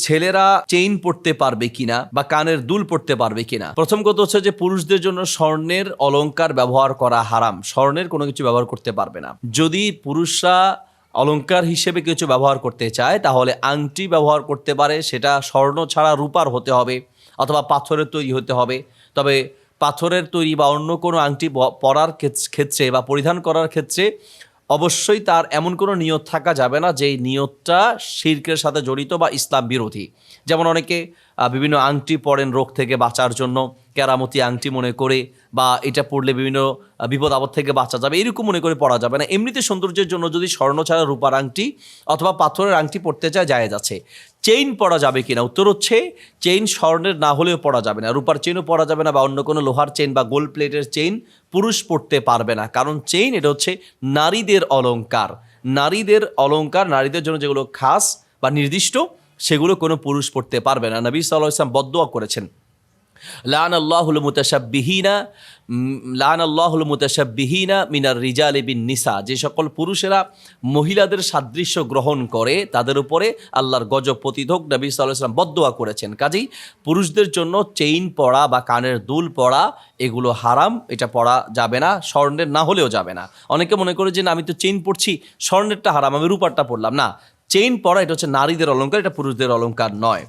ছেলেরা চেইন পড়তে পারবে কিনা বা কানের দুল পড়তে পারবে কিনা। প্রথম কথা হচ্ছে যে পুরুষদের জন্য স্বর্ণের অলংকার ব্যবহার করা হারাম, স্বর্ণের কোনো কিছু ব্যবহার করতে পারবে না। যদি পুরুষরা অলংকার হিসেবে কিছু ব্যবহার করতে চায় তাহলে আংটি ব্যবহার করতে পারে, সেটা স্বর্ণ ছাড়া রূপার হতে হবে অথবা পাথরের তৈরি হতে হবে। তবে পাথরের তৈরি বা অন্য কোনো আংটি পরার ক্ষেত্রে বা পরিধান করার ক্ষেত্রে অবশ্যই তার এমন কোনো নিয়ত থাকা যাবে না যেই নিয়তটা শিরকের সাথে জড়িত বা ইসলাম বিরোধী। যেমন অনেকে বিভিন্ন আংটি পরেন রোগ থেকে বাঁচার জন্য, কেরামতি আংটি মনে করে, বা এটা পড়লে বিভিন্ন বিপদ আপদ থেকে বাঁচা যাবে এরকম মনে করে পড়া যাবে না। এমনিতে সৌন্দর্যের জন্য যদি স্বর্ণ ছাড়া রূপার আংটি অথবা পাথরের আংটি পড়তে চায় জায়েজ আছে। চেইন পরা যাবে কিনা, উত্তর হচ্ছে চেইন স্বর্ণের না হলেও পরা যাবে না, রূপার চেইনও পরা যাবে না, বা অন্য কোনো লোহার চেইন বা গোল্ড প্লেটের চেইন পুরুষ পড়তে পারবে না। কারণ চেইন এটা হচ্ছে নারীদের অলংকার, নারীদের অলংকার, নারীদের জন্য যেগুলো খাস বা নির্দিষ্ট সেগুলো কোনো পুরুষ পড়তে পারবে না। নবী সাল্লাল্লাহু আলাইহি ওয়াসাল্লাম বদদুয়া করেছেন, লাআনাল্লাহুল মুতাশাব্বিহিনা মিনার রিজালি বিন নিসা, যে সকল পুরুষেরা মহিলাদের সাদৃশ্য গ্রহণ করে তাদের উপরে আল্লাহর গজব পতিত হোক। নবী সাল্লাল্লাহু আলাইহি ওয়াসাল্লাম বদদুয়া করেছেন। কাজেই পুরুষদের জন্য চেইন পরা বা কানের দুল পরা এগুলো হারাম, এটা পরা যাবে না, স্বর্ণের না হলেও যাবে না। অনেকে মনে করে যে না আমি তো চেইন পরছি, স্বর্ণেরটা হারাম, আমি রূপারটা পরলাম না। চেইন পরা এটা হচ্ছে নারীদের অলংকার, এটা পুরুষদের অলংকার নয়।